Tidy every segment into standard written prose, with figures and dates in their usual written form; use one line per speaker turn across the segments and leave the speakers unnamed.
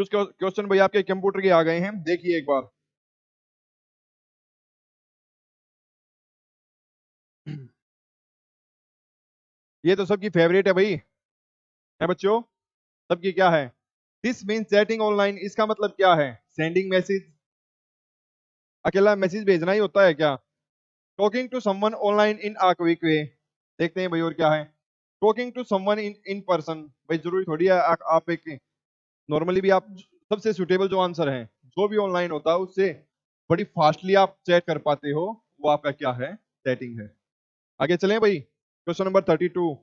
कुछ क्वेश्चन भाई आपके कंप्यूटर के आ गए हैं, देखिए एक बार। ये तो सबकी फेवरेट है भाई, है बच्चों? सबकी क्या है? दिस मीन चैटिंग ऑनलाइन, इसका मतलब क्या है? सेंडिंग मैसेज, अकेला मैसेज भेजना ही होता है क्या? Talking to someone online in a quick way, देखते हैं भाई और क्या है। Talking to someone in in person, भाई जरूरी थोड़ी है आप एक नॉर्मली भी आप सबसे सुटेबल जो आंसर है जो भी ऑनलाइन होता है उससे बड़ी फास्टली आप चैट कर पाते हो, वो आपका क्या है? चैटिंग है। आगे चलें भाई, क्वेश्चन नंबर 32।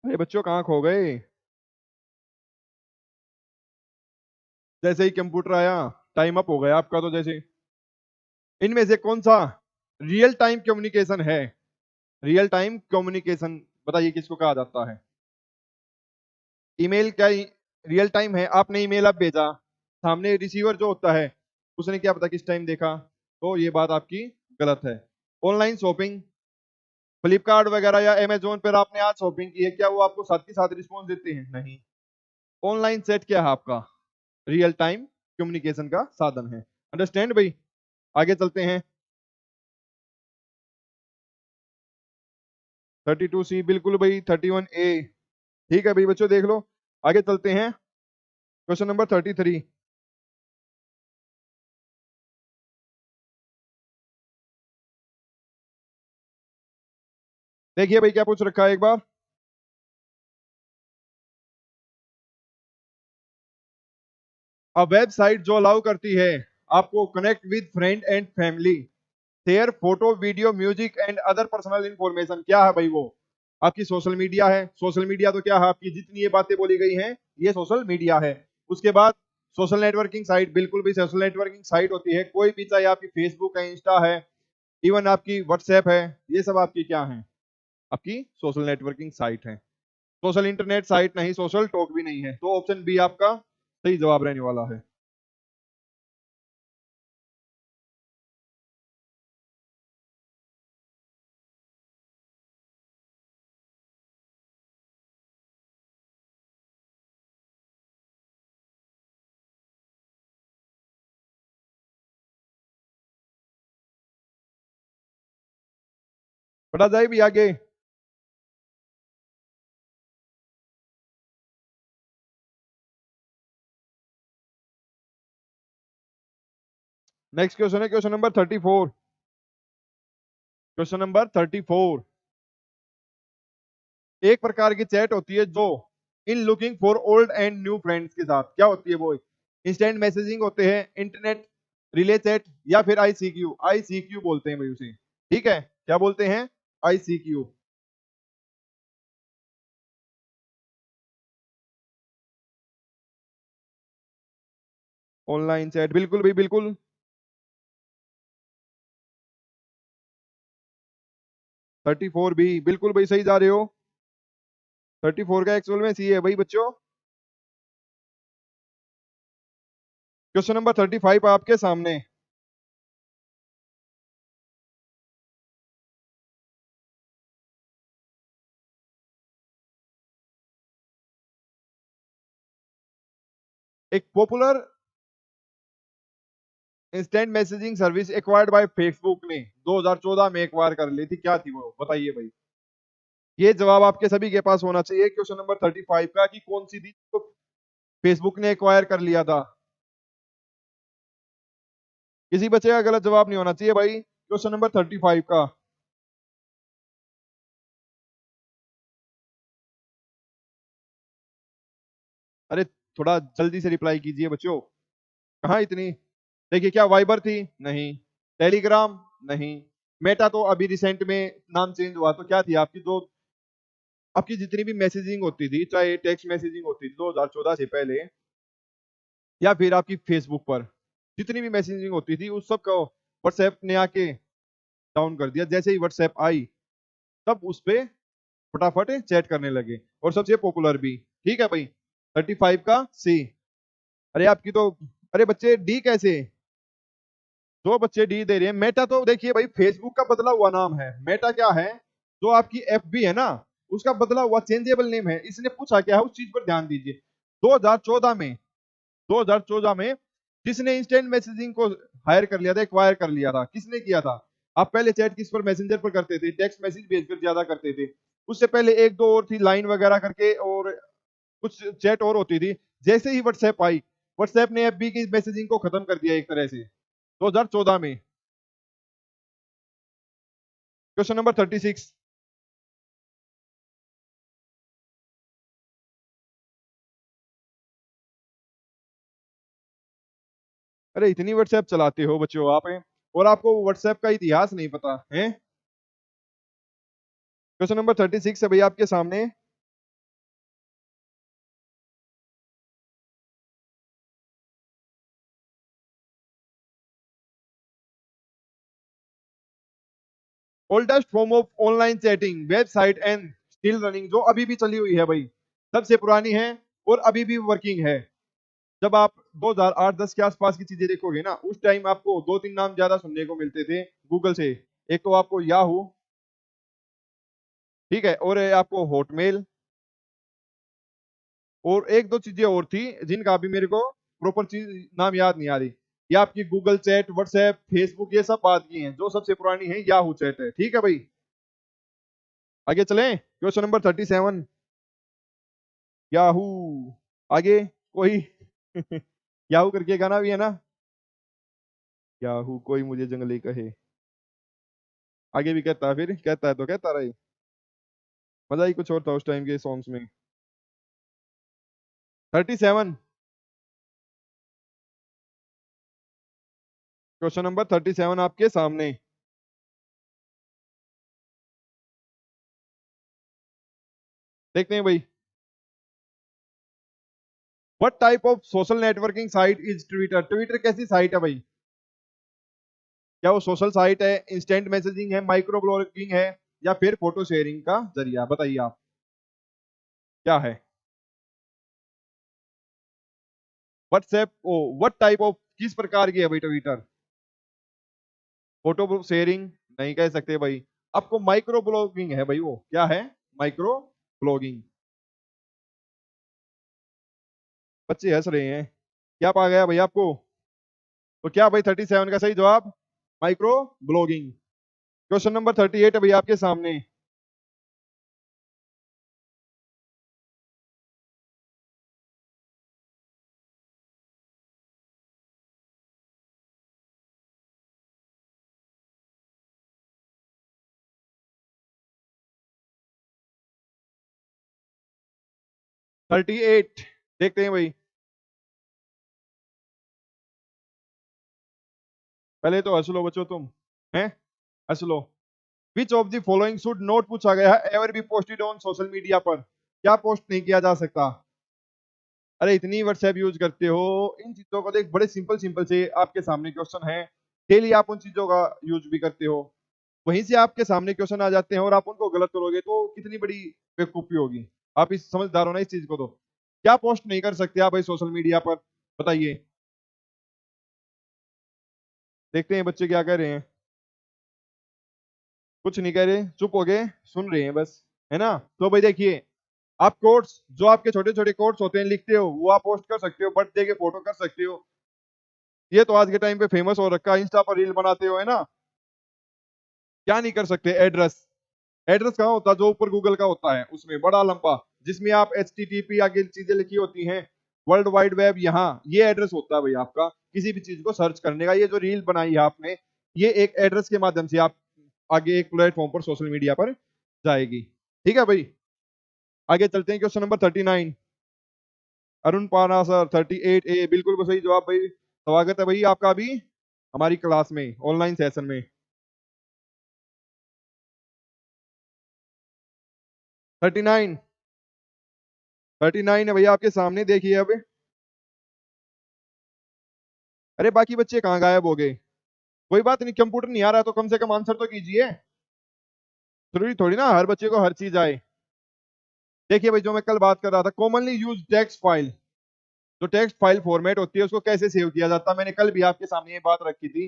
अरे बच्चों कहाँ खो गए? जैसे ही कंप्यूटर आया टाइम अप हो गया आपका तो। जैसे इनमें से कौन सा रियल टाइम कम्युनिकेशन है? रियल टाइम कम्युनिकेशन बताइए किसको कहा जाता है? ईमेल क्या रियल टाइम है? आपने ईमेल आप भेजा, सामने रिसीवर जो होता है उसने क्या पता किस टाइम देखा, तो ये बात आपकी गलत है। ऑनलाइन शॉपिंग, फ्लिपकार्ट वगैरह या अमेजोन पर आपने आज शॉपिंग की है, क्या वो आपको साथ के साथ रिस्पॉन्स देते हैं? नहीं। ऑनलाइन सेट क्या है आपका? रियल टाइम कम्युनिकेशन का साधन है। अंडरस्टैंड भाई? आगे चलते हैं। 32C बिल्कुल भाई, 31A ठीक है भाई बच्चों, देख लो। आगे चलते हैं, क्वेश्चन नंबर 33। देखिए भाई क्या पूछ रखा है एक बार। अब वेबसाइट जो अलाउ करती है आपको connect with friend and family, share photo video music and other personal information, क्या है भाई वो? आपकी सोशल मीडिया है। सोशल मीडिया तो क्या है? आपकी जितनी ये बातें बोली गई हैं ये सोशल मीडिया है। उसके बाद सोशल नेटवर्किंग साइट, बिल्कुल भी सोशल नेटवर्किंग साइट होती है कोई भी, चाहे आपकी फेसबुक है, इंस्टा है, इवन आपकी व्हाट्सएप है, ये सब आपकी क्या है? आपकी सोशल नेटवर्किंग साइट है। सोशल इंटरनेट साइट नहीं, सोशल टॉक भी नहीं है, तो ऑप्शन बी आपका सही जवाब रहने वाला है। पढ़ा जाए भी आगे। नेक्स्ट क्वेश्चन है क्वेश्चन नंबर 34। क्वेश्चन नंबर 34, एक प्रकार की चैट होती है जो in looking for old and new friends के साथ क्या होती है वो? इंस्टेंट मैसेजिंग होते हैं, इंटरनेट रिले चैट, या फिर आईसीक्यू। आईसीक्यू बोलते हैं भाई उसे, ठीक है? क्या बोलते हैं? आईसीक्यू। ऑनलाइन चैट बिल्कुल भी बिल्कुल। 34 भी बिल्कुल भाई सही जा रहे हो। 34 का एक्चुअल में सी है भाई बच्चों। क्वेश्चन नंबर 35 आपके सामने। एक popular instant messaging service acquired by Facebook ने 2014 में एक्वायर कर ली थी, क्या थी वो बताइए भाई? ये जवाब आपके सभी के पास होना चाहिए क्वेश्चन नंबर 35 का, कि कौन सी थी तो फेसबुक ने एक्वायर कर लिया था। किसी बच्चे का गलत जवाब नहीं होना चाहिए भाई क्वेश्चन नंबर 35 का। अरे थोड़ा जल्दी से रिप्लाई कीजिए बच्चों, कहाँ इतनी? देखिए, क्या वाइबर थी? नहीं। टेलीग्राम? नहीं। मेटा तो अभी रिसेंट में नाम चेंज हुआ, तो क्या थी आपकी? दो आपकी जितनी भी मैसेजिंग होती थी, चाहे टेक्स्ट मैसेजिंग होती थी 2014 से पहले, या फिर आपकी फेसबुक पर जितनी भी मैसेजिंग होती थी उस सब को व्हाट्सएप ने आके डाउन कर दिया। जैसे ही व्हाट्सएप आई तब उस पे फटाफट चैट करने लगे और सबसे पॉपुलर भी। ठीक है भाई, 35 का सी। अरे आपकी तो, अरे बच्चे डी कैसे, दो बच्चे डी दे रहे हैं। मेटा तो देखिए भाई फेसबुक का बदला हुआ नाम है। मेटा क्या है, जो आपकी एफबी है ना, उसका बदला हुआ चेंजेबल नेम है। इसने पूछा क्या है उस चीज पर ध्यान दीजिए। 2014 में, 2014 में जिसने इंस्टेंट मैसेजिंग को हायर कर लिया था, एक्वायर कर लिया था, किसने किया था? आप पहले चैट किस पर, मैसेंजर पर करते थे, टेक्स्ट मैसेज भेजकर ज्यादा करते थे। उससे पहले एक दो और थी, लाइन वगैरह करके, और कुछ चैट और होती थी। जैसे ही व्हाट्सएप आई, व्हाट्सएप ने एफबी की मैसेजिंग को खत्म कर दिया एक तरह से 2014 में। Question number 36। अरे इतनी व्हाट्सएप चलाते हो बच्चों आप हैं, और आपको व्हाट्सएप का इतिहास नहीं पता है। क्वेश्चन नंबर 36 है भैया आपके सामने। Oldest form of online chatting website and still running, जो अभी भी चली हुई है भाई, सबसे पुरानी है और अभी भी वर्किंग है। जब आप 2008-10 के आसपास की चीजें देखोगे ना, उस टाइम आपको दो तीन नाम ज्यादा सुनने को मिलते थे गूगल से। एक तो आपको याहू, ठीक है, और आपको हॉटमेल, और एक दो चीजें और थी जिनका अभी मेरे को प्रॉपर चीज नाम याद नहीं आ रही। ये आपकी गूगल चैट, व्हाट्सएप, फेसबुक, ये सब बात की हैं। जो सबसे पुरानी है याहू चैट है। ठीक है भाई, आगे चलें। Question number 37, Yahoo. आगे कोई याहू करके गाना भी है ना, याहू कोई मुझे जंगली कहे। आगे भी कहता है, फिर कहता है तो कहता रहे। मजा ही कुछ और था उस टाइम के सॉन्ग्स में। 37, क्वेश्चन नंबर 37 आपके सामने। देखते हैं भाई। What type of social networking site is Twitter? Twitter कैसी साइट है भाई? क्या वो सोशल साइट है, इंस्टेंट मैसेजिंग है, माइक्रो ब्लॉगिंग है, या फिर फोटो शेयरिंग का जरिया? बताइए आप क्या है। WhatsApp oh, what type of, किस प्रकार की है भाई ट्विटर? फोटो शेयरिंग नहीं कह सकते भाई। आपको माइक्रो ब्लॉगिंग है भाई, वो क्या है? Micro blogging. बच्चे हंस रहे हैं, क्या पा गया भाई आपको? तो क्या भाई 37 का सही जवाब माइक्रो ब्लॉगिंग। क्वेश्चन नंबर 38 है भाई आपके सामने। 38, देखते हैं भाई। पहले तो हंस लो बच्चों तुम, हैं, हंस लो। Which of the following should not, पूछा गया है, ever be posted on social media पर? क्या पोस्ट नहीं किया जा सकता? अरे इतनी व्हाट्सएप यूज करते हो, इन चीजों को देख, बड़े सिंपल सिंपल से आपके सामने क्वेश्चन है। डेली आप उन चीजों का यूज भी करते हो, वहीं से आपके सामने क्वेश्चन आ जाते हैं और आप उनको गलत करोगे तो कितनी बड़ी बेवकूफी होगी। आप इस समझदार हो ना इस चीज को। तो क्या पोस्ट नहीं कर सकते आप भाई सोशल मीडिया पर? बताइए। देखते हैं बच्चे क्या कह रहे हैं। कुछ नहीं कह रहे, चुप हो गए, सुन रहे हैं बस, है ना? तो भाई देखिए, आप कोट्स, जो आपके छोटे छोटे कोट्स होते हैं लिखते हो, वो आप पोस्ट कर सकते हो, बर्थडे के फोटो कर सकते हो। ये तो आज के टाइम पे फेमस हो रखा है, इंस्टा पर रील बनाते हो, है ना? क्या नहीं कर सकते? एड्रेस, एड्रेस कहाँ होता है? जो ऊपर गूगल का होता है उसमें बड़ा लंबा, जिसमें आप HTTP आगे चीजें लिखी होती हैं, वर्ल्ड वाइड वेब, यहाँ ये एड्रेस होता है भाई आपका किसी भी चीज को सर्च करने का। ये जो रील बनाई है आपने, ये एक एड्रेस के माध्यम से आप आगे एक प्लेटफॉर्म पर, सोशल मीडिया पर जाएगी। ठीक है भाई, आगे चलते हैं। क्वेश्चन नंबर 39, अरुण पाना सर 38A बिल्कुल सही जवाब भाई। स्वागत है भाई आपका भी हमारी क्लास में, ऑनलाइन सेशन में। 39, 39 है भैया आपके सामने, देखिए अब। अरे बाकी बच्चे कहाँ गायब हो गए? कोई बात नहीं, कंप्यूटर नहीं आ रहा तो कम से कम आंसर तो कीजिए। जरूरी थोड़ी ना हर बच्चे को हर चीज आए। देखिए भाई, जो मैं कल बात कर रहा था, कॉमनली यूज टेक्स्ट फाइल, जो टेक्स्ट फाइल फॉर्मेट होती है उसको कैसे सेव किया जाता है, मैंने कल भी आपके सामने ये बात रखी थी।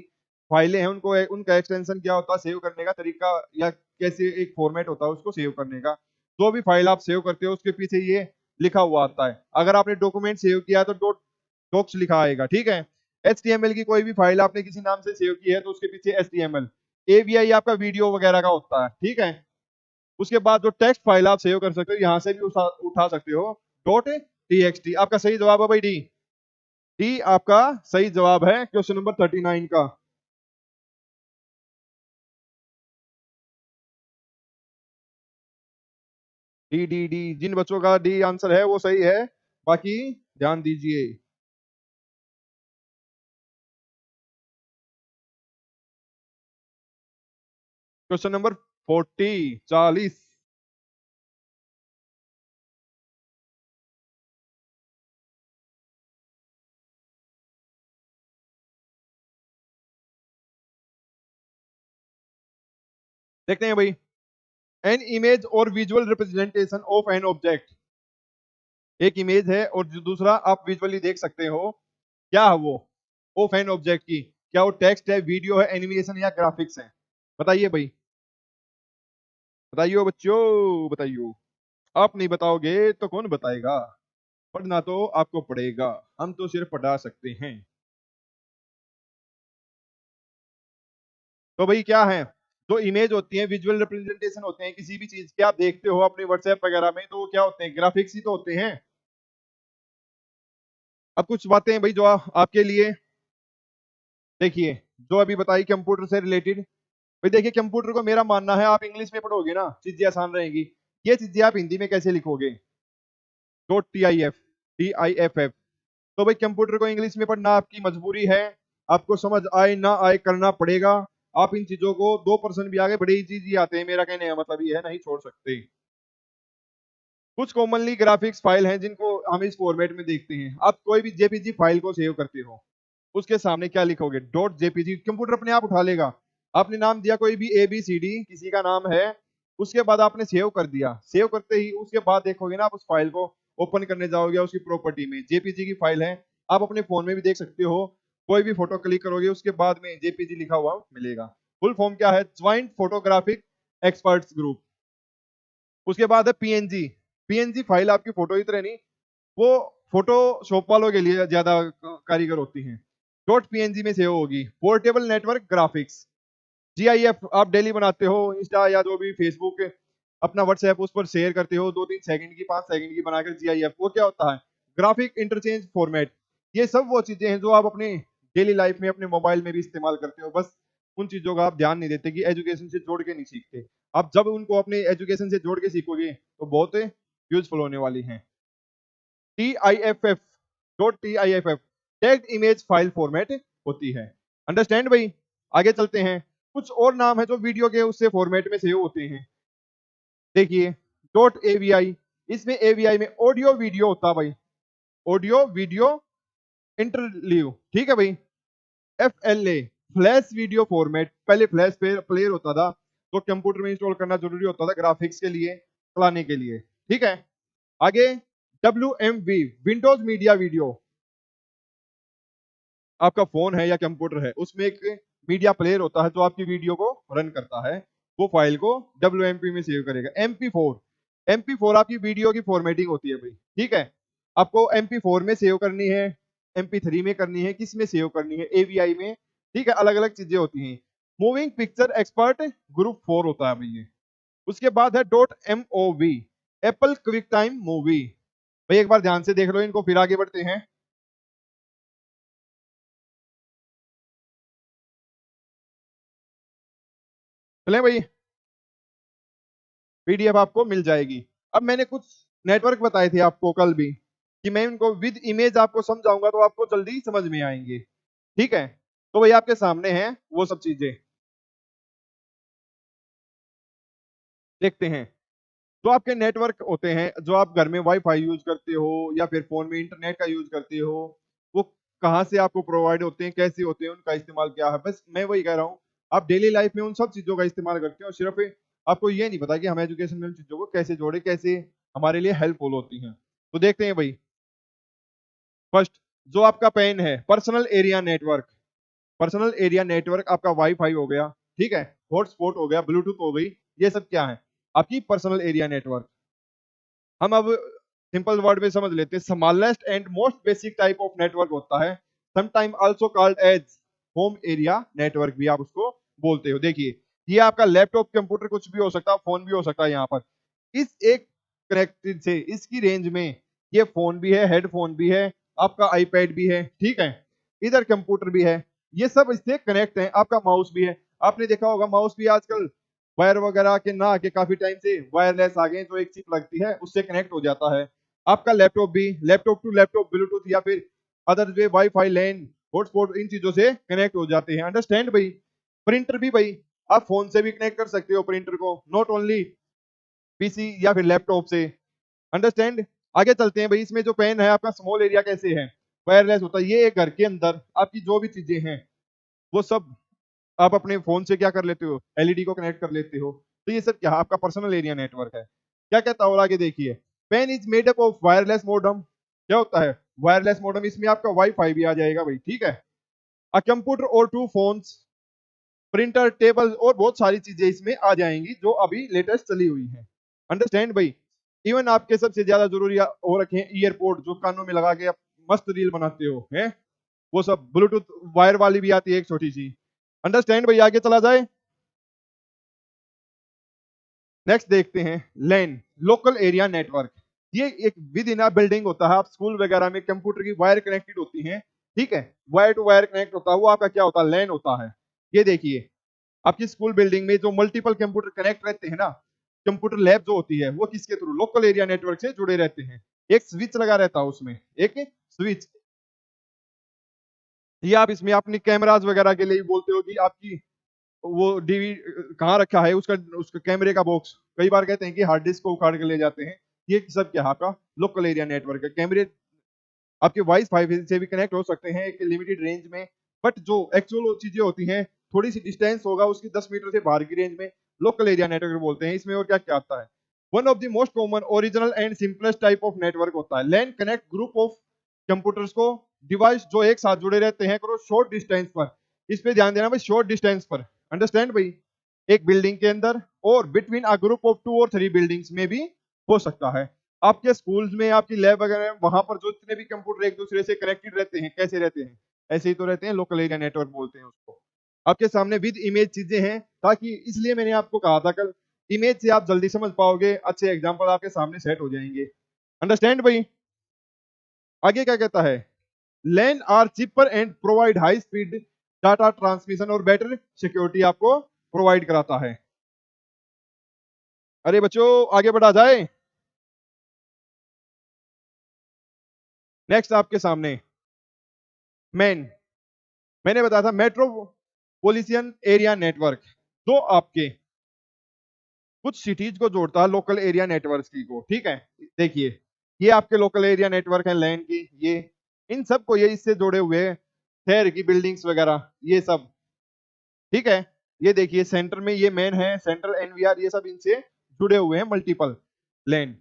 फाइलें हैं, उनको उनका एक्सटेंशन क्या होता है, सेव करने का तरीका, या कैसे एक फॉर्मेट होता है उसको सेव करने का। जो भी फाइल आप सेव करते हो उसके पीछे ये लिखा हुआ आता है। अगर आपने डॉक्यूमेंट सेव किया है तो डॉक्स लिखा आएगा, ठीक है। HTML की कोई भी फाइल आपने किसी नाम से सेव की है तो उसके पीछे HTML। AVI आपका वीडियो वगैरह का होता है, ठीक है। उसके बाद जो टेक्स्ट फाइल आप सेव कर सकते हो, यहाँ से भी उठा सकते हो, .txt। आपका सही जवाब है भाई डी। डी आपका सही जवाब है क्वेश्चन नंबर 39 का। डी डी डी, जिन बच्चों का डी आंसर है वो सही है, बाकी ध्यान दीजिए। Question number 40। देखते हैं भाई। एन इमेज और visual representation of an object. एक इमेज है और जो दूसरा आप विजुअली देख सकते हो, क्या है वो, ऑफ एन ऑब्जेक्ट की। क्या वो टेक्स्ट है, वीडियो है, एनिमेशन या ग्राफिक्स है? बताइए भाई, बताइयो बच्चों, बताइयो। आप नहीं बताओगे तो कौन बताएगा? पढ़ना तो आपको पड़ेगा, हम तो सिर्फ पढ़ा सकते हैं। तो भाई क्या है, जो इमेज होती है, विजुअल रिप्रेजेंटेशन होते हैं किसी भी चीज के, आप देखते हो अपने व्हाट्सएप वगैरह में, तो वो क्या होते हैं, ग्राफिक्स ही तो होते हैं। अब कुछ बातें हैं भाई जो आपके लिए, देखिए, जो अभी बताई कंप्यूटर से रिलेटेड। भाई देखिए, कंप्यूटर को मेरा मानना है, आप इंग्लिश में पढ़ोगे ना चीजें आसान रहेंगी। ये चीजें आप हिंदी में कैसे लिखोगे? .TIF, तो भाई कंप्यूटर को इंग्लिश में पढ़ना आपकी मजबूरी है। आपको समझ आए ना आए करना पड़ेगा। आप इन चीजों को 2% भी आगे बड़े ही चीज ही आते हैं, मेरा कहने का मतलब ये है, नहीं छोड़ सकते। कुछ कॉमनली ग्राफिक्स फाइल हैं जिनको हम इस फॉर्मेट में देखते हैं। आप कोई भी जेपीजी फाइल को सेव करते हो, उसके सामने क्या लिखोगे? .jpg। कंप्यूटर अपने आप उठा लेगा। आपने नाम दिया कोई भी ABCD, किसी का नाम है, उसके बाद आपने सेव कर दिया, सेव करते ही उसके बाद देखोगे ना, आप उस फाइल को ओपन करने जाओगे, उसकी प्रॉपर्टी में जेपीजी की फाइल है। आप अपने फोन में भी देख सकते हो, कोई भी फोटो क्लिक करोगे उसके बाद में जेपीजी लिखा हुआ मिलेगा। फुल फॉर्म क्या है? Joint photographic experts group. उसके बाद है PNG। PNG फाइल आपकी फोटो की तरह नहीं, वो फोटोशॉप वालों के लिए ज्यादा कारीगर होती हैं। .png में सेव होगी। Portable network graphics. GIF आप डेली बनाते हो, इंस्टा या जो भी फेसबुक, अपना व्हाट्सएप उस पर शेयर करते हो, 2-3 सेकंड की, 5 सेकंड की बनाकर GIF, वो क्या होता है? Graphic interchange format. ये सब वो चीजें हैं जो आप अपने डेली लाइफ में अपने मोबाइल में भी इस्तेमाल करते हो, बस उन चीजों का आप ध्यान नहीं देते कि एजुकेशन से जोड़ के नहीं सीखते। आप जब उनको अपने एजुकेशन से जोड़ के सीखोगे तो बहुत यूजफुल होने वाली हैं। TIFF tagged image file format होती है। अंडरस्टैंड भाई? आगे चलते हैं। कुछ और नाम है जो वीडियो के उससे फॉर्मेट में सेव होते हैं। देखिए, .AVI, इसमें AVI में ऑडियो वीडियो होता है भाई, ऑडियो वीडियो इंटरलीव, ठीक है भाई। FLA फ्लैश वीडियो फॉर्मेट, पहले फ्लैश प्लेयर होता था, तो कंप्यूटर में इंस्टॉल करना जरूरी होता था ग्राफिक्स के लिए, चलाने के लिए, ठीक है। आगे WMV विंडोज मीडिया वीडियो। आपका फोन है या कंप्यूटर है, उसमें एक मीडिया प्लेयर होता है जो आपकी वीडियो को रन करता है, वो फाइल को WMP में सेव करेगा। MP4 आपकी वीडियो की फॉर्मेटिंग होती है भाई, ठीक है। आपको MP4 में सेव करनी है, MP3 में करनी है, किस में सेव करनी है? AVI में, ठीक है। अलग अलग चीजें होती हैं। मूविंग पिक्चर एक्सपर्ट ग्रुप 4 होता है भाई ये। उसके बाद है .MOV Apple quick time movie. भाई एक बार ध्यान से देख लो इनको, फिर आगे बढ़ते हैं। चलें भाई, PDF आपको मिल जाएगी। अब मैंने कुछ नेटवर्क बताए थे आपको कल भी, कि मैं इनको विद इमेज आपको समझाऊंगा तो आपको जल्दी समझ में आएंगे, ठीक है। तो भाई आपके सामने हैं वो सब चीजें, देखते हैं। जो आपके नेटवर्क होते हैं, जो आप घर में वाईफाई यूज करते हो या फिर फोन में इंटरनेट का यूज करते हो, वो कहाँ से आपको प्रोवाइड होते हैं, कैसे होते हैं, उनका इस्तेमाल क्या है, बस मैं वही कह रहा हूँ। आप डेली लाइफ में उन सब चीजों का इस्तेमाल करते हो, सिर्फ आपको ये नहीं पता कि हम एजुकेशन में उन चीजों को कैसे जोड़े, कैसे हमारे लिए हेल्पफुल होती हैं। तो देखते हैं भाई, फर्स्ट जो आपका पेन है, personal area network. Personal area network आपका वाईफाई हो गया, ठीक है, हॉटस्पॉट हो गया, ब्लूटूथ हो गई, ये सब क्या है, आपकी पर्सनल एरिया नेटवर्क। हम अब सिंपल वर्ड में समझ लेते हैं, smallest and most basic type of network होता है, sometime also called age home area network भी आप उसको बोलते हो। देखिए, ये आपका लैपटॉप, कंप्यूटर, कुछ भी हो सकता है, फोन भी हो सकता है। यहाँ पर इस एक कनेक्टेड से इसकी रेंज में ये फोन भी है, हेडफोन भी है, आपका आईपैड भी है, ठीक है, इधर कंप्यूटर भी है, ये सब इससे कनेक्ट है, आपका माउस भी है। आपने देखा होगा माउस भी आजकल वायर वगैरह के ना आके काफी टाइम से वायरलेस आ गए, जो एक चिप लगती है उससे कनेक्ट हो जाता है। आपका लैपटॉप भी, लैपटॉप टू लैपटॉप ब्लूटूथ या फिर अदर वे वाईफाई लैन हॉटस्पॉट, इन चीजों से कनेक्ट हो जाते हैं। अंडरस्टैंड भाई। प्रिंटर भी भाई आप फोन से भी कनेक्ट कर सकते हो प्रिंटर को, नॉट ओनली पीसी या फिर लैपटॉप से। अंडरस्टैंड। आगे चलते हैं भाई, इसमें जो पेन है आपका स्मॉल एरिया कैसे है, वायरलेस होता है। ये एक घर के अंदर आपकी जो भी चीजें हैं वो सब आप अपने फोन से क्या कर लेते हो, एलईडी को कनेक्ट कर लेते हो। तो ये सब क्या है, आपका पर्सनल एरिया नेटवर्क है। क्या कहता है और आगे देखिए, PAN is made up of wireless modem. क्या होता है वायरलेस मॉडेम, इसमें आपका वाईफाई भी आ जाएगा भाई, ठीक है। अ कंप्यूटर और टू फोन्स, प्रिंटर, टेबल और बहुत सारी चीजें इसमें आ जाएंगी जो अभी लेटेस्ट चली हुई है। अंडरस्टैंड भाई। इवन आपके सबसे ज्यादा जरूरी हो रखे हैं ईयरपोर्ट, जो कानों में लगा के आप मस्त रील बनाते हो, हैं, वो सब ब्लूटूथ वायर वाली भी आती है एक छोटी सी। अंडरस्टैंड भाई। आगे चला जाए, नेक्स्ट देखते हैं लैन, लोकल एरिया नेटवर्क। ये एक विद इन बिल्डिंग होता है, आप स्कूल वगैरह में कंप्यूटर की वायर कनेक्टेड होती हैं, ठीक है, वायर टू वायर कनेक्ट होता है, वो आपका क्या होता है, लैन होता है। ये देखिए, आपकी स्कूल बिल्डिंग में जो मल्टीपल कंप्यूटर कनेक्ट रहते हैं ना, कंप्यूटर लैब जो होती है, वो किसके थ्रू, लोकल एरिया नेटवर्क से जुड़े रहते हैं। एक स्विच लगा रहता है उसमें, एक स्विच। ये आप इसमें अपनी कैमराज वगैरह के लिए बोलते हो कि आपकी वो डीवी कहाँ रखा है, उसका उसका कैमरे का बॉक्स, कई बार कहते हैं कि हार्ड डिस्क को उखाड़ के ले जाते हैं। ये सब क्या है, आपका लोकल एरिया नेटवर्क है। कैमरे आपके वाइस फाई से भी कनेक्ट हो सकते हैं एक लिमिटेड रेंज में, बट जो एक्चुअल चीजें होती हैं, थोड़ी सी डिस्टेंस होगा उसकी 10 मीटर से बाहर की रेंज में, लोकल एरिया नेटवर्क बोलते हैं। इसमें और क्या क्या आता है, one of the most common original and simplest type of network होता है लैन, कनेक्ट ग्रुप ऑफ कंप्यूटर्स को, डिवाइस जो एक साथ जुड़े रहते हैं करो शॉर्ट डिस्टेंस पर। इस पे ध्यान देना भाई, शॉर्ट डिस्टेंस पर। अंडरस्टैंड भाई। एक बिल्डिंग के अंदर और बिटवीन अ ग्रुप ऑफ 2 और 3 बिल्डिंग्स में भी हो सकता है। आपके स्कूल्स में, आपकी लैब वगैरह, वहां पर जो जितने भी कंप्यूटर एक दूसरे से कनेक्टेड रहते हैं, कैसे रहते हैं, ऐसे ही तो रहते हैं, लोकल एरिया नेटवर्क बोलते हैं उसको। आपके सामने विद इमेज चीजें हैं, ताकि इसलिए मैंने आपको कहा था कल, इमेज से आप जल्दी समझ पाओगे, अच्छे एग्जांपल आपके सामने सेट हो जाएंगे। अंडरस्टैंड भाई। आगे क्या कहता है, LAN are cheaper and provide high speed data transmission और बेटर सिक्योरिटी आपको प्रोवाइड कराता है। अरे बच्चों, आगे बढ़ा जाए। नेक्स्ट आपके सामने मैन, मैंने बताया था मेट्रोपोलिटन एरिया नेटवर्क, जो आपके कुछ सिटीज को जोड़ता है लोकल एरिया नेटवर्क की को, ठीक है। देखिए, ये आपके लोकल एरिया नेटवर्क है लैंड की, ये इन सब को ये इससे जोड़े हुए हैं, शहर की बिल्डिंग्स वगैरह ये सब, ठीक है। ये देखिए सेंटर में ये मेन है, सेंट्रल एनवीआर, ये सब इनसे जुड़े हुए हैं, multiple land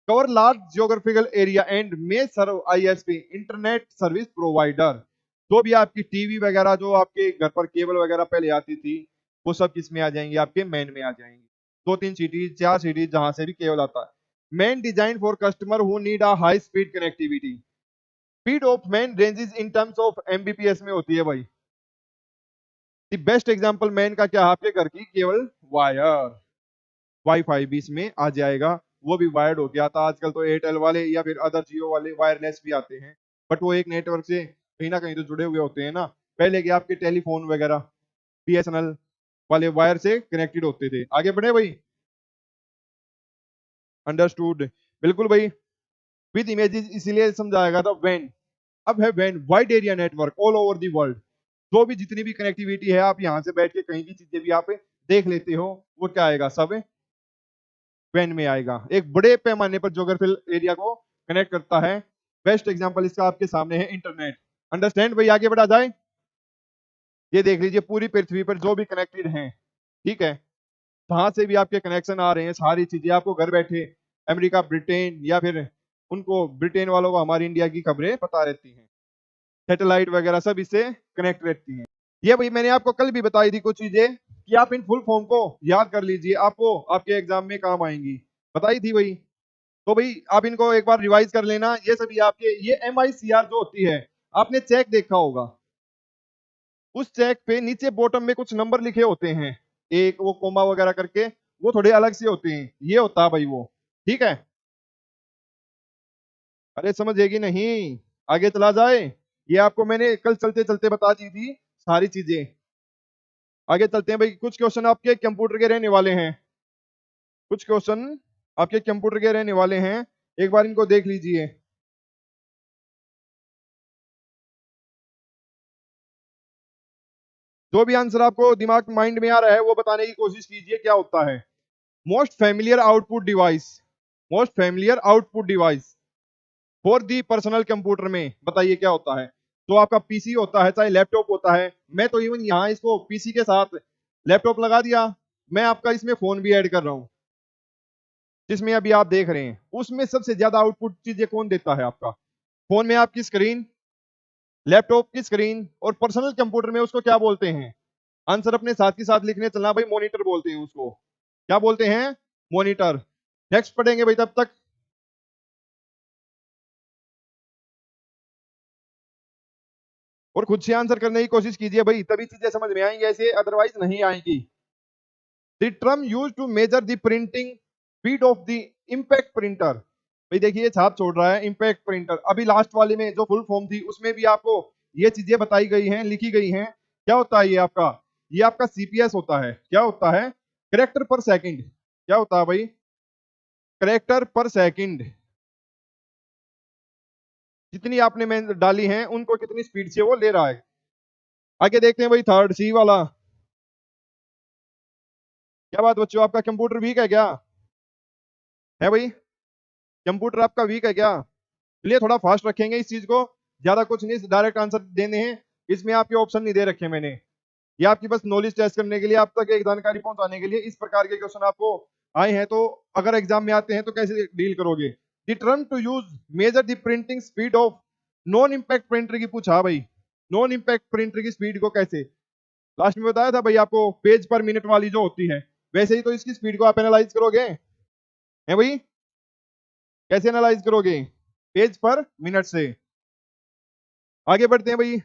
cover large geographical area and may serve ISP internet service provider. जो भी आपकी टीवी वगैरह, जो आपके घर पर केबल वगैरह पहले आती थी, वो सब किसमें आ जाएंगी, आपके मेन में आ जाएंगी। 2-3 सिटीज, 4 सिटीज जहां से भी केबल आता है। Main design for customer who need a high speed connectivity, speed of main ranges in terms of Mbps में होती है भाई। द बेस्ट एग्जांपल मैन का क्या है, आपके घर की केवल वायर, वाईफाई भी इसमें आ जाएगा, वो भी वायर्ड हो गया था। आजकल तो एयरटेल वाले या फिर अदर जियो वाले वायरलेस भी आते हैं, बट वो एक नेटवर्क से कहीं ना कहीं तो जुड़े हुए होते हैं ना। पहले के आपके टेलीफोन वगैरह बीएसएनएल वाले वायर से कनेक्टेड होते थे। आगे बढ़े भाई। अंडरस्टूड, बिल्कुल भाई। विद इमेजेस इसीलिए समझाएगा था वैन। अब है वैन, wide area network all over the world. जो भी जितनी भी कनेक्टिविटी है, आप यहाँ से बैठ के कहीं की चीजें भी आप देख लेते हो, वो क्या आएगा, सब वैन में आएगा। एक बड़े पैमाने पर ज्योग्राफिकल एरिया को कनेक्ट करता है। बेस्ट एग्जांपल इसका आपके सामने है इंटरनेट। अंडरस्टैंड भाई। आगे बढ़ा जाए, ये देख लीजिए पूरी पृथ्वी पर जो भी कनेक्टेड हैं, ठीक है, कहां से भी आपके कनेक्शन आ रहे हैं, सारी चीजें आपको घर बैठे अमेरिका, ब्रिटेन, या फिर उनको ब्रिटेन वालों को हमारी इंडिया की खबरें पता रहती हैं। सैटेलाइट वगैरह सब इससे कनेक्ट रहती हैं। ये भाई मैंने आपको कल भी बताई थी कुछ चीजें कि आप इन फुल फॉर्म को याद कर लीजिए, आपको आपके एग्जाम में काम आएंगी, बताई थी भाई। तो भाई आप इनको एक बार रिवाइज कर लेना। ये सभी आपके, ये MICR जो होती है, आपने चेक देखा होगा, उस चेक पे नीचे बॉटम में कुछ नंबर लिखे होते हैं, एक वो कोमा वगैरह करके, वो थोड़े अलग से होते हैं, ये होता है भाई वो। ठीक है, अरे समझेगी नहीं, आगे चला जाए। ये आपको मैंने कल चलते चलते बता दी थी सारी चीजें। आगे चलते हैं भाई, कुछ क्वेश्चन आपके कंप्यूटर के रहने वाले हैं, कुछ क्वेश्चन आपके कंप्यूटर के रहने वाले हैं, एक बार इनको देख लीजिए। जो भी आंसर आपको दिमाग माइंड में आ रहा है वो बताने की कोशिश कीजिए क्या होता है। Most familiar output device, most familiar output device for the personal computer में, बताइए क्या होता है। तो आपका पीसी होता है, चाहे लैपटॉप होता है, मैं तो इवन यहाँ इसको पीसी के साथ लैपटॉप लगा दिया, मैं आपका इसमें फोन भी ऐड कर रहा हूँ, जिसमें अभी आप देख रहे हैं, उसमें सबसे ज्यादा आउटपुट चीजें कौन देता है आपका, फोन में आपकी स्क्रीन, लैपटॉप की स्क्रीन, और पर्सनल कंप्यूटर में उसको क्या बोलते हैं, आंसर अपने साथ ही साथ लिखने चलना भाई, मॉनिटर बोलते हैं उसको, क्या बोलते हैं, मॉनिटर। नेक्स्ट पढ़ेंगे भाई, तब तक और खुद से आंसर करने की कोशिश कीजिए भाई, तभी चीजें समझ में आएंगी, ऐसे अदरवाइज नहीं आएंगी। The term use to measure the printing speed of the impact printer, भाई देखिए ये छाप छोड़ रहा है, इम्पैक्ट प्रिंटर, अभी लास्ट वाले में जो फुल फॉर्म थी उसमें भी आपको ये चीजें बताई गई हैं, लिखी गई हैं। क्या होता है ये आपका CPS होता है, क्या होता है, करेक्टर पर सेकंड, क्या होता है भाई, करेक्टर पर सेकंड, जितनी आपने डाली हैं उनको कितनी स्पीड से वो ले रहा है। आगे देखते हैं भाई, थर्ड C वाला, क्या बात बच्चों, आपका कंप्यूटर वीक है क्या, है भाई, कंप्यूटर आपका वीक है क्या, चलिए थोड़ा फास्ट रखेंगे इस चीज को, ज्यादा कुछ नहीं, डायरेक्ट आंसर देने हैं, इसमें आपके ऑप्शन नहीं दे रखे मैंने, ये आपकी बस नॉलेज टेस्ट करने के लिए, आप तक एक जानकारी पहुंचाने के लिए इस प्रकार के क्वेश्चन आपको आए हैं, तो अगर एग्जाम में आते हैं तो कैसे डील करोगे। The term to use measure the printing speed of non impact printer की पूछा भाई, नॉन इम्पैक्ट प्रिंटर की स्पीड को कैसे, लास्ट में बताया था भाई आपको, पेज पर मिनट वाली जो होती है, वैसे ही तो इसकी स्पीड को आप एनालाइज करोगे, है भाई, कैसे एनालाइज करोगे, पेज पर मिनट से। आगे बढ़ते हैं भाई,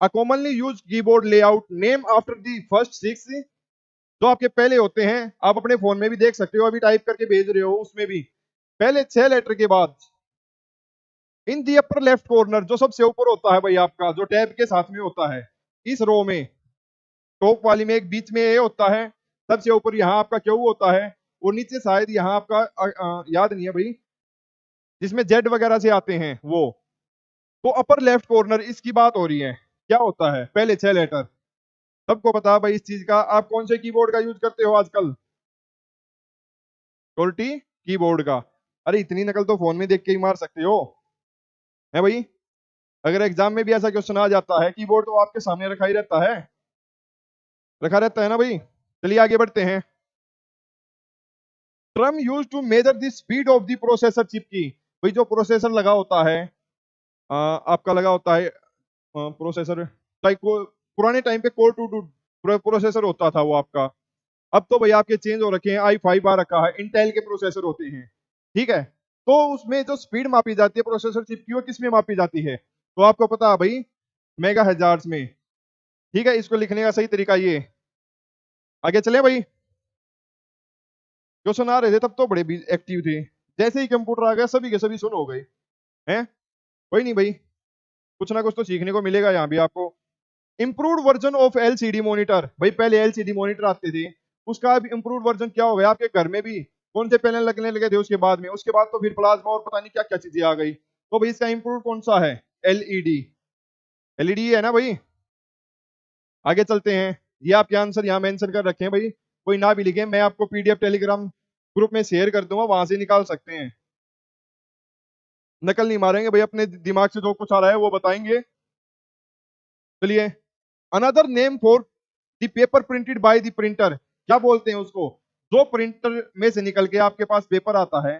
a commonly use keyboard layout name after the first 6, जो आपके पहले होते हैं, आप अपने फोन में भी देख सकते हो, अभी टाइप करके भेज रहे हो उसमें भी, पहले 6 लेटर के बाद इन दी अपर लेफ्ट कॉर्नर, जो सबसे ऊपर होता है भाई आपका, जो टैब के साथ में होता है, इस रो में टॉप वाली में एक बीच में ए होता है, सबसे ऊपर यहाँ आपका क्यू होता है, और नीचे शायद यहाँ आपका याद नहीं है भाई, जिसमें जेड वगैरह से आते हैं वो, तो अपर लेफ्ट कॉर्नर इसकी बात हो रही है, क्या होता है, पहले 6 लेटर, सबको पता है भाई इस चीज का। आप कौन से कीबोर्ड का यूज करते हो आजकल, टोल्टी कीबोर्ड का, अरे इतनी नकल तो फोन में देख के ही मार सकते हो, है भाई, अगर एग्जाम में भी ऐसा क्वेश्चन आ जाता है, कीबोर्ड तो आपके सामने रखा ही रहता है, रखा रहता है ना भाई। चलिए आगे बढ़ते हैं, term use to measure the speed of the processor chip की, भाई जो प्रोसेसर लगा होता है, आपका लगा होता है प्रोसेसर, टाइप को पुराने टाइम पे कोर टू टू प्रोसेसर होता था वो आपका, अब तो भाई आपके चेंज हो रखे हैं, i5 आ रखा है, इंटेल के प्रोसेसर होते हैं, ठीक है। तो उसमें जो स्पीड मापी जाती है प्रोसेसर चिप की, वो किस में मापी जाती है, तो आपको पता है भाई, मेगा हजार्ड्स में, ठीक है, इसको लिखने का सही तरीका ये। आगे चले भाई, क्वेश्चन आ रहे थे तब तो बड़े एक्टिव थे, जैसे ही कंप्यूटर आ गया सभी के सभी सुन हो गए हैं, कोई नहीं भाई, कुछ ना कुछ तो सीखने को मिलेगा यहाँ भी आपको। Improved version of LCD monitor, भाई पहले LCD मॉनिटर आते थे, उसका अब इंप्रूव्ड वर्जन क्या हो गया, आपके घर में भी कौन से पैनल लगने लगे थे उसके बाद में, उसके बाद तो फिर प्लाज्मा और पता नहीं क्या क्या चीजें आ गई, तो भाई इसका इंप्रूव कौन सा है, एलईडी, एलईडी है ना भाई। आगे चलते हैं, ये आपके आंसर यहाँ मेंशन कर रखे हैं भाई, कोई ना भी लिखे, मैं आपको PDF टेलीग्राम ग्रुप में शेयर कर दूंगा, वहां से निकाल सकते हैं, नकल नहीं मारेंगे भाई, अपने दिमाग से जो कुछ आ रहा है वो बताएंगे। चलिए, another name for the paper printed by the printer, क्या बोलते हैं उसको, जो प्रिंटर में से निकल के आपके पास पेपर आता है,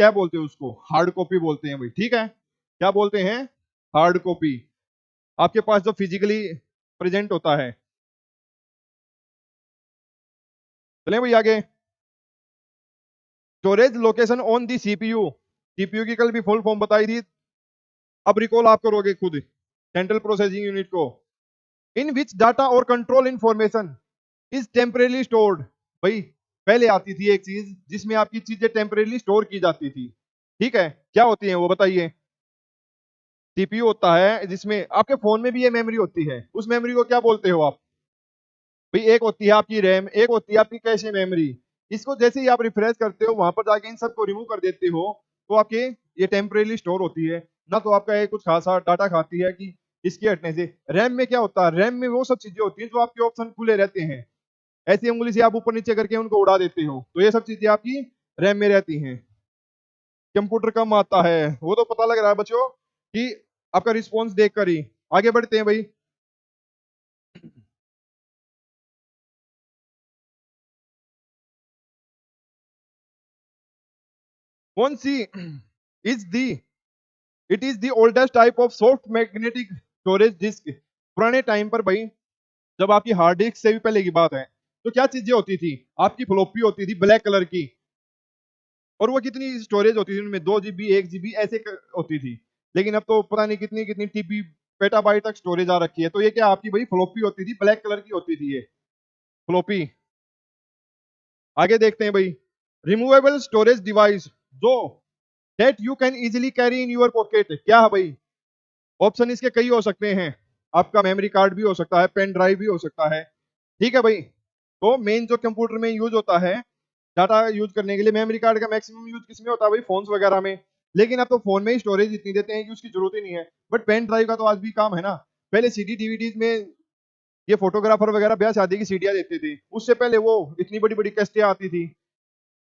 क्या बोलते हैं उसको, हार्ड कॉपी बोलते हैं भाई, ठीक है। क्या बोलते हैं, हार्ड कॉपी, आपके पास जो फिजिकली प्रेजेंट होता है। चले भाई आगे, storage location on the CPU, CPU की कल भी फुल फॉर्म बताई थी, अब रिकॉल आप करोगे खुद, सेंट्रल प्रोसेसिंग यूनिट को। इन विच डाटा और control information is temporarily stored, भाई पहले आती थी एक चीज जिसमें आपकी चीजें टेम्परेली स्टोर की जाती थी, ठीक है, क्या होती है वो बताइए। सीपीयू होता है जिसमें आपके फोन में भी ये मेमोरी होती है, उस मेमोरी को क्या बोलते हो आप, भाई एक होती है आपकी रैम, एक होती है आपकी कैशे मेमोरी। इसको जैसे ही आप रिफ्रेश करते हो वहां पर जाके इन सबको रिमूव कर देते हो, तो आपके ये टेम्परेली स्टोर होती है ना, तो आपका ये कुछ खासा डाटा खाती है कि इसके हटने से। रैम में क्या होता है, रैम में वो सब चीजें होती हैं जो आपके ऑप्शन खुले रहते हैं, ऐसी उंगली से आप ऊपर नीचे करके उनको उड़ा देते हो, तो ये सब चीजें आपकी रैम में रहती हैं। कंप्यूटर कम आता है वो तो पता लग रहा है बच्चों कि आपका रिस्पॉन्स देखकर ही। आगे बढ़ते हैं भाई, कौन सी is the, it is the oldest type of soft magnetic storage disk. पुराने टाइम पर भाई, जब आपकी हार्ड डिस्क से भी पहले की बात है, तो क्या चीजें होती थी, आपकी फ्लॉपी होती थी ब्लैक कलर की, और वो कितनी स्टोरेज होती थी उनमें, 2 GB 1 GB ऐसे होती थी। लेकिन अब तो पता नहीं कितनी कितनी टीबी पेटाबाइट तक स्टोरेज आ रखी है। तो ये क्या आपकी भाई फ्लॉपी होती थी, ब्लैक कलर की होती थी ये फ्लॉपी। आगे देखते हैं भाई, रिमूवेबल स्टोरेज डिवाइस जो that you can easily carry in your pocket, क्या है भाई, ऑप्शन इसके कई हो सकते हैं, आपका मेमोरी कार्ड भी हो सकता है, पेन ड्राइव भी हो सकता है, ठीक है भाई। तो मेन जो कंप्यूटर में यूज होता है डाटा यूज करने के लिए, मेमोरी कार्ड का मैक्सिमम यूज किसमें होता है भाई, फोन्स वगैरह में। लेकिन अब तो फोन में ही स्टोरेज इतनी देते हैं कि उसकी जरूरत ही नहीं है, बट पेन ड्राइव का तो आज भी काम है ना। पहले सीडी डीवीडीज में ये फोटोग्राफर वगैरह ब्याह शादी की सीडियां देते थे, उससे पहले वो इतनी बड़ी बड़ी कैसेटें आती थी,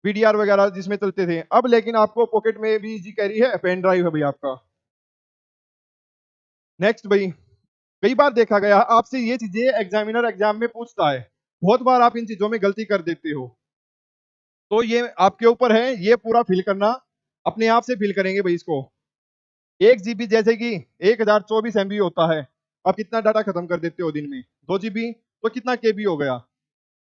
वीडीआर वगैरह जिसमें चलते थे। अब लेकिन आपको पॉकेट में भी इजी कैरी है, पेन ड्राइव है भाई आपका। नेक्स्ट भाई, कई बार देखा गया आपसे ये चीजें एग्जामिनर एग्जाम में पूछता है, बहुत बार आप इन चीजों में गलती कर देते हो, तो ये आपके ऊपर है, ये पूरा फिल करना, अपने आप से फिल करेंगे भाई इसको। 1 GB जैसे कि 1024 MB होता है, आप कितना डाटा खत्म कर देते हो दिन में, 2 GB, तो कितना केबी हो गया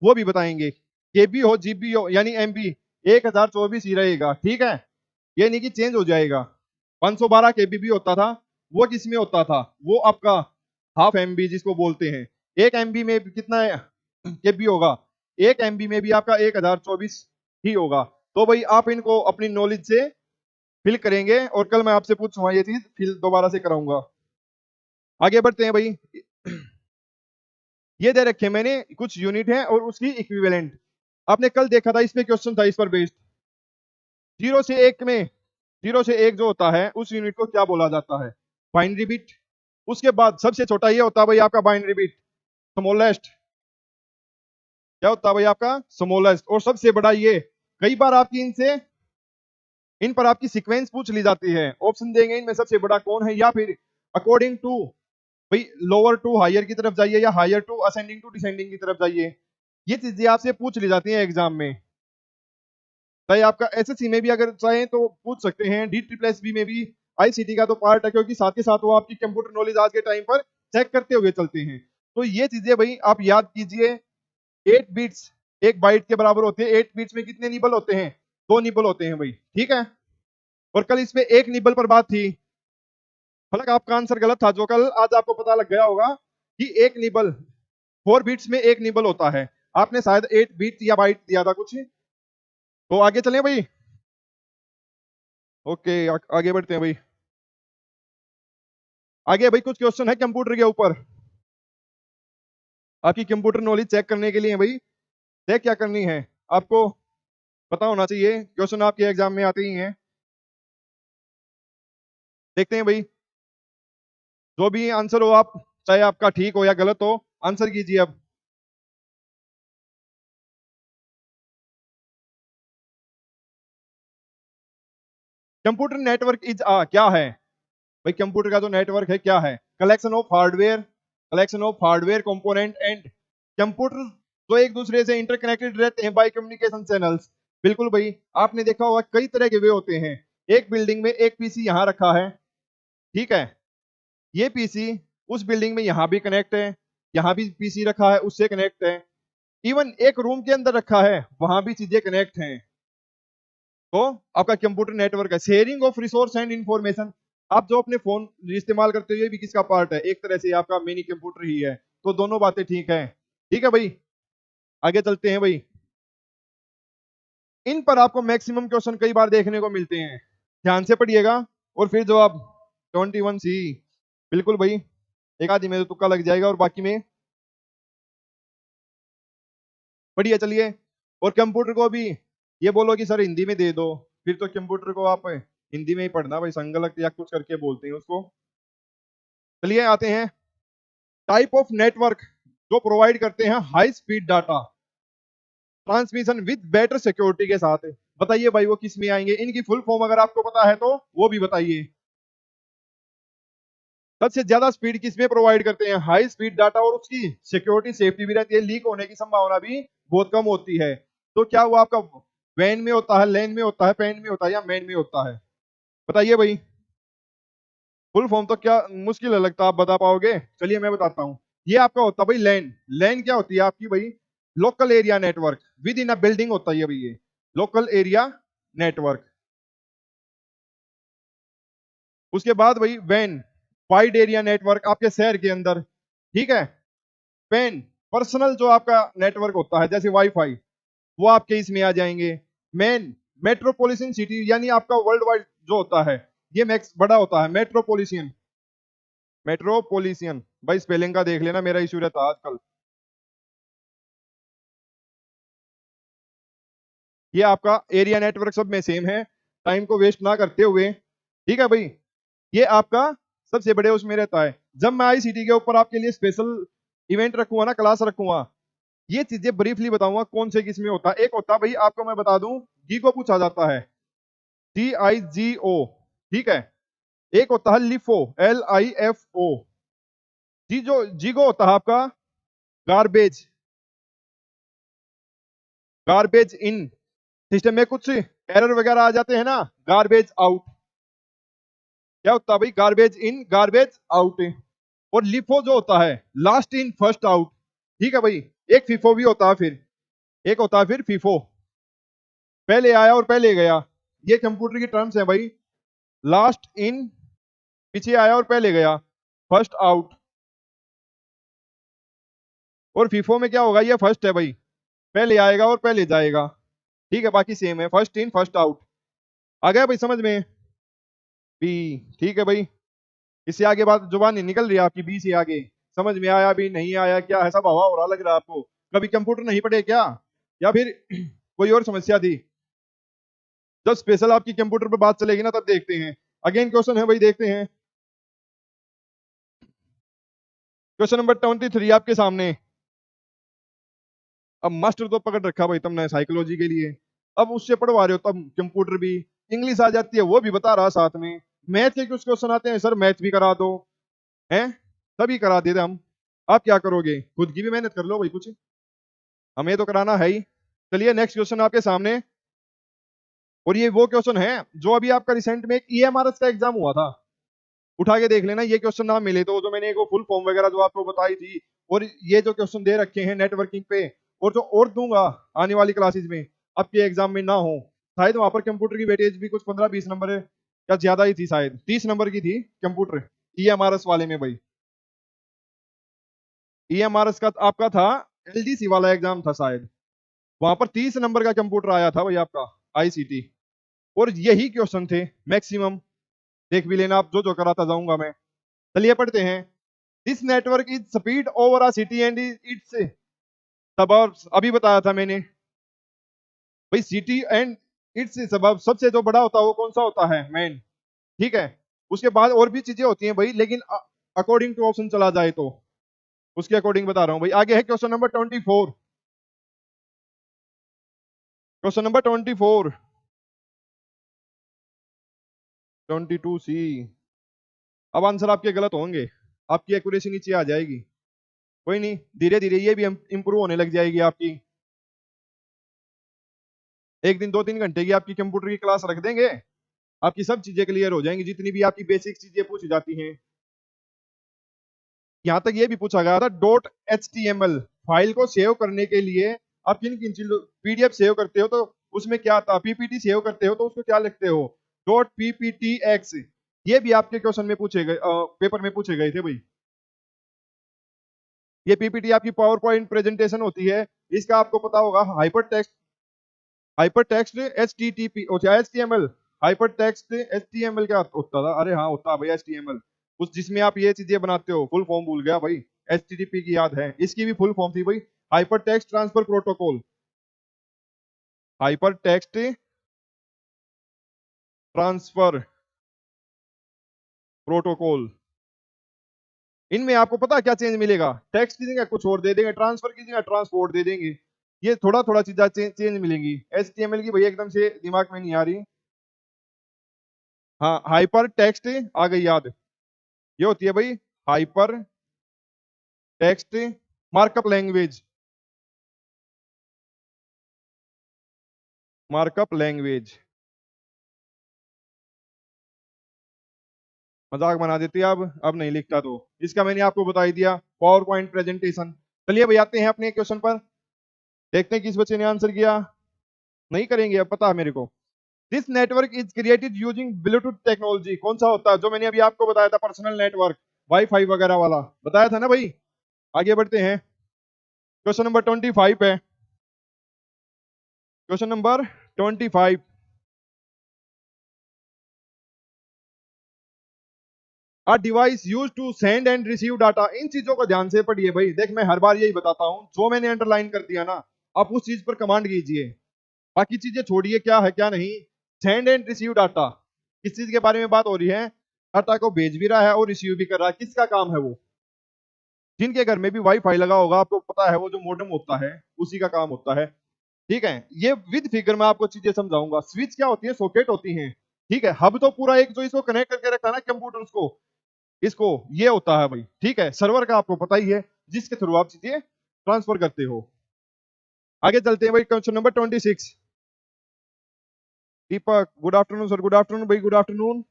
वो भी बताएंगे। केबी हो जीबी हो यानी एमबी 1024 ही रहेगा, ठीक है, ये नहीं कि चेंज हो जाएगा। 512 केबी भी होता था, वो किस में होता था, वो आपका हाफ एमबी जिसको बोलते हैं। 1 MB में कितना केबी होगा, 1 MB में भी आपका 1024 ही होगा। तो भाई आप इनको अपनी नॉलेज से फिल करेंगे, और कल मैं आपसे पूछूंगा ये चीज फिल दोबारा से कराऊंगा। आगे बढ़ते हैं भाई, ये दे रखे मैंने कुछ यूनिट है और उसकी इक्विवेलेंट, आपने कल देखा था, इस पे क्वेश्चन था इस पर बेस्ड। 0 से 1 में, 0 से 1 जो होता है उस यूनिट को क्या बोला जाता है, बाइनरी बिट। उसके बाद सबसे छोटा ये होता है भाई आपका बाइनरी बिट, स्मॉलेस्ट, क्या होता है भाई आपका स्मॉलेस्ट। और सबसे बड़ा ये, कई बार आपकी इनसे, इन पर आपकी सीक्वेंस पूछ ली जाती है, ऑप्शन देंगे इनमें सबसे बड़ा कौन है, या फिर अकॉर्डिंग टू, भाई लोअर टू हायर की तरफ जाइए या higher to ascending to descending की तरफ जाइए, ये चीजें आपसे पूछ ली जाती हैं एग्जाम में। चाहे आपका एसएससी में भी अगर चाहे तो पूछ सकते हैं, डी ट्रिपल एस बी में भी, आईसीटी का तो पार्ट है, क्योंकि साथ के साथ वो आपकी कंप्यूटर नॉलेज आज के टाइम पर चेक करते हुए चलते हैं। तो ये चीजें भाई आप याद कीजिए। 8 बिट्स 1 बाइट के बराबर होते हैं, 8 बिट्स में कितने निबल होते हैं, 2 निबल होते हैं भाई, ठीक है। और कल इसमें 1 निबल पर बात थी, हालांकि आपका आंसर गलत था, जो कल आज आपको पता लग गया होगा कि 1 निबल, 4 बिट्स में 1 निबल होता है, आपने शायद 8 बिट या बाइट दिया था कुछ। तो आगे चलें भाई, ओके आगे बढ़ते हैं भाई। आगे भाई कुछ क्वेश्चन है कंप्यूटर के ऊपर, आपकी कंप्यूटर नॉलेज चेक करने के लिए भाई, चेक क्या करनी है आपको पता होना चाहिए, क्वेश्चन आपके एग्जाम में आते ही हैं। देखते हैं भाई, जो भी आंसर हो आप, चाहे आपका ठीक हो या गलत हो, आंसर कीजिए अब। कंप्यूटर नेटवर्क इज क्या है भाई, कंप्यूटर का जो नेटवर्क है क्या है, collection of hardware component and computer जो एक दूसरे से इंटरकनेक्टेड रहते हैं बाय कम्युनिकेशन चैनल्स। बिल्कुल भाई, आपने देखा होगा कई तरह के वे होते हैं। एक बिल्डिंग में एक पीसी यहां रखा है, ठीक है, ये पीसी उस बिल्डिंग में यहां भी कनेक्ट है, यहां भी पीसी रखा है उससे कनेक्ट है, इवन एक रूम के अंदर रखा है वहां भी चीजें कनेक्ट हैं। तो आपका कंप्यूटर नेटवर्क है, sharing of resource and information. आप जो अपने फोन इस्तेमाल करते हो ये भी किसका पार्ट है, एक तरह से आपका मिनी कंप्यूटर ही है। तो दोनों बातें ठीक है। ठीक है भाई, आगे चलते हैं भाई। इन पर आपको मैक्सिमम क्वेश्चन कई बार देखने को मिलते हैं, ध्यान से पढ़िएगा और फिर जवाब 21C। बिल्कुल भाई, एक आदि में तो तुक्का लग जाएगा और बाकी में बढ़िया। चलिए, और कंप्यूटर को भी ये बोलो कि सर हिंदी में दे दो, फिर तो कंप्यूटर को आप हिंदी में ही पढ़ना भाई, संगलक या कुछ करके बोलते हैं उसको। चलिए आते हैं, टाइप ऑफ नेटवर्क जो प्रोवाइड करते हैं high speed data transmission with better security के साथ। बताइए भाई वो किस में आएंगे, इनकी फुल फॉर्म अगर आपको पता है तो वो भी बताइए। सबसे ज्यादा स्पीड किस में प्रोवाइड करते हैं, हाई स्पीड डाटा, और उसकी सिक्योरिटी सेफ्टी भी रहती है, लीक होने की संभावना भी बहुत कम होती है। तो क्या वो आपका वैन में होता है, लैन में होता है, पैन में होता है या मैन में होता है? बताइए भाई, फुल फॉर्म तो क्या मुश्किल है लगता, आप बता पाओगे? चलिए मैं बताता हूँ। ये आपका होता है भाई लैन। लैन क्या होती है आपकी भाई, local area network with in a building होता है ये भाई, ये लोकल एरिया नेटवर्क। उसके बाद भाई वैन, वाइड एरिया नेटवर्क आपके शहर के अंदर, ठीक है। पेन, पर्सनल जो आपका नेटवर्क होता है जैसे वाईफाई, वो आपके इसमें आ जाएंगे। मेन, मेट्रोपॉलिटन सिटी यानी आपका वर्ल्ड वाइड जो होता है, ये मैक्स बड़ा होता है मेट्रोपॉलिटन। मेट्रोपॉलिटन भाई स्पेलिंग का देख लेना, मेरा इशू रहता है आजकल। ये आपका एरिया नेटवर्क सब में सेम है, टाइम को वेस्ट ना करते हुए, ठीक है भाई। ये आपका सबसे बड़े उसमें रहता है। जब मैं आईसीटी के ऊपर आपके लिए स्पेशल इवेंट रखूंगा ना, क्लास रखूंगा, ये चीजें ब्रीफली बताऊंगा कौन से किस में होता है। एक होता है भाई, आपको मैं बता दूं, गीको पूछा जाता है, GIGO, ठीक है। एक होता है लिफो, LIFO। जी जो जीगो होता है आपका गार्बेज, गार्बेज इन। सिस्टम में कुछ एरर वगैरह आ जाते हैं ना, गार्बेज आउट। क्या होता है भाई, गार्बेज इन गार्बेज आउट। और लिफो जो होता है लास्ट इन फर्स्ट आउट, ठीक है भाई। एक फीफो भी होता है फिर, एक होता है फिर फीफो, पहले आया और पहले गया। ये कंप्यूटर की टर्म्स है भाई, लास्ट इन, पीछे आया और पहले गया, फर्स्ट आउट। और फीफो में क्या होगा, ये फर्स्ट है भाई, पहले आएगा और पहले जाएगा, ठीक है। बाकी सेम है, फर्स्ट इन फर्स्ट आउट। आ गया भाई समझ में? बी, ठीक है भाई। इससे आगे बात जुबान नहीं निकल रही है आपकी, बी से आगे समझ में आया भी नहीं आया, क्या है, सब हवा हो रहा लग रहा है आपको? कभी कंप्यूटर नहीं पढ़े क्या, या फिर कोई और समस्या थी? जब स्पेशल आपकी कंप्यूटर पर बात चलेगी ना तब देखते हैं। अगेन क्वेश्चन है भाई, देखते हैं। क्वेश्चन नंबर 23 आपके सामने। अब मास्टर तो पकड़ रखा भाई तुमने साइकोलॉजी के लिए, अब उससे पढ़वा रहे हो, तब कंप्यूटर भी, इंग्लिश आ जाती है वो भी बता रहा साथ में, मैथ के कुछ क्वेश्चन आते हैं, सर मैथ भी करा दो, हैं सभी करा देते हम। आप क्या करोगे, खुद की भी मेहनत कर लो भाई कुछ, हमें तो कराना है ही। चलिए नेक्स्ट क्वेश्चन आपके सामने, और ये वो क्वेश्चन है जो अभी आपका रिसेंट में एक EMRS का एग्जाम हुआ था, उठा के देख लेना। ये क्वेश्चन ना मिले तो जो मैंने एक फुल फॉर्म वगैरह जो आपको बताई थी, और ये जो क्वेश्चन दे रखे हैं नेटवर्किंग पे, और जो और दूंगा आने वाली क्लासेस में, आपके एग्जाम में ना हो। शायद वहां पर कंप्यूटर की वेटेज भी कुछ 15-20 नंबर है, या ज्यादा ही थी, शायद 30 नंबर की थी कंप्यूटर EMRS वाले में भाई। EMRS का आपका था, LDC वाला एग्जाम था शायद, वहां पर 30 नंबर का कंप्यूटर आया था भाई आपका, ICT। और यही क्वेश्चन थे मैक्सिमम, देख भी लेना आप, जो जो कराता जाऊंगा मैं। चलिए पढ़ते हैं। This network is speed over a city and it's suburbs, अभी बताया था मैंने भाई, सिटी एंड इट्स सबर्ब, सबसे जो बड़ा होता है वो कौन सा होता है, मैन, ठीक है। उसके बाद और भी चीजें होती हैं भाई, लेकिन अकॉर्डिंग टू ऑप्शन चला जाए तो उसके अकॉर्डिंग बता रहा हूं भाई। आगे है question number 24, question number 24, 22C। अब आंसर आपके गलत होंगे, आपकी एक्यूरेसी नीचे आ जाएगी, कोई नहीं, धीरे धीरे ये भी इंप्रूव होने लग जाएगी आपकी। एक दिन 2-3 घंटे की आपकी कंप्यूटर की क्लास रख देंगे, आपकी सब चीजें क्लियर हो जाएंगी, जितनी भी आपकी बेसिक चीजें पूछी जाती हैं। यहां तक ये भी पूछा गया था डॉट HTML फाइल को सेव करने के लिए आप किन किन चीजों, पीडीएफ सेव करते हो तो उसमें क्या था, पीपीटी सेव करते हो तो उसको क्या लिखते हो, डॉट PPTX। ये भी आपके क्वेश्चन में पूछे गए, पेपर में पूछे गए थे भाई। ये पीपीटी आपकी पावर पॉइंट प्रेजेंटेशन होती है, इसका आपको पता होगा hyper text HTTP HTML, hyper text HTML क्या होता था, अरे हाँ होता है भाई HTML, उस जिसमें आप ये चीजें बनाते हो, फुल फॉर्म भूल गया भाई, HTTP की याद है, इसकी भी फुल फॉर्म थी भाई, hyper text transfer protocol, hyper text transfer protocol. इनमें आपको पता है क्या चेंज मिलेगा, टेक्स्ट की जगह कुछ और दे देंगे, ट्रांसफर की जगह ट्रांसपोर्ट दे देंगे, ये थोड़ा थोड़ा चीजें चेंज मिलेंगी। HTML की भाई एकदम से दिमाग में नहीं आ रही। हाँ हाइपर टेक्स्ट आ गई याद, ये होती है भाई hyper text markup language, markup language. मजाक बना देती है, अब नहीं लिखता तो, इसका मैंने आपको बता ही दिया, पावर पॉइंट प्रेजेंटेशन। चलिए भाई आते हैं अपने क्वेश्चन पर, देखते हैं किस बच्चे ने आंसर किया, नहीं करेंगे अब पता है मेरे को। This network is created using Bluetooth technology, कौन सा होता है जो मैंने अभी आपको बताया था, पर्सनल नेटवर्क, वाईफाई वगैरह वाला बताया था ना भाई। आगे बढ़ते हैं, क्वेश्चन नंबर 25 है, question number 25। A device use to send and receive data, इन चीजों को ध्यान से पढ़िए भाई, देख मैं हर बार यही बताता हूं, जो मैंने अंडरलाइन कर दिया ना आप उस चीज पर कमांड कीजिए, बाकी चीजें छोड़िए क्या है क्या नहीं। सेंड एंड रिसीव डाटा, किस चीज के बारे में बात हो रही है, डाटा को भेज भी रहा है और रिसीव भी कर रहा है, किसका काम है वो, जिनके घर में भी वाईफाई लगा होगा आपको पता है वो जो मॉडेम होता है उसी का काम होता है। ठीक है, ये विद फिगर में आपको चीजें समझाऊंगा। स्विच क्या होती है, सॉकेट होती है, ठीक है, हब तो पूरा एक जो इसको कनेक्ट करके रखता है ना कंप्यूटर्स को, इसको ये होता है भाई, ठीक है, सर्वर का आपको पता ही है जिसके थ्रू आप चीजें ट्रांसफर करते हो। आगे चलते हैं भाई, question number 26। Deepak good afternoon sir, good afternoon भाई, गुड आफ्टरनून।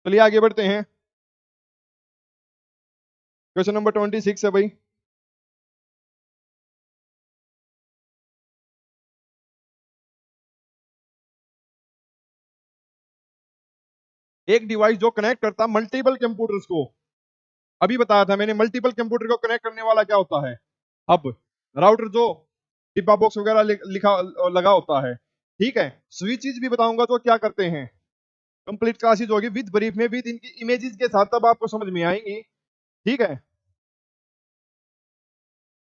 चलिए आगे बढ़ते हैं, क्वेश्चन नंबर 26 है भाई। एक डिवाइस जो कनेक्ट करता मल्टीपल कंप्यूटर्स को, अभी बताया था मैंने, मल्टीपल कंप्यूटर को कनेक्ट करने वाला क्या होता है, हब, राउटर जो डिब्बा बॉक्स वगैरह लिखा लगा होता है, ठीक है। स्विचेस भी बताऊंगा तो क्या करते हैं, कंप्लीट क्लासेस होगी विद ब्रीफ में, विद इनकी इमेजेस के साथ, तब आपको समझ में आएंगी, ठीक है।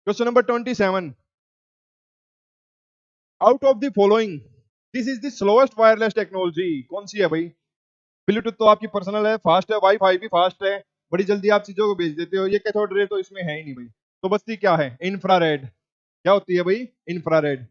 Question number 27, out of the following this is the slowest wireless technology, कौन सी है भाई। ब्लूटूथ तो आपकी पर्सनल है, फास्ट है, वाईफाई भी फास्ट है, बड़ी जल्दी आप चीजों को भेज देते हो, ये कैथोड रे तो इसमें है ही नहीं भाई, तो बचती क्या है, इंफ्रारेड, क्या होती है भाई, इंफ्रारेड।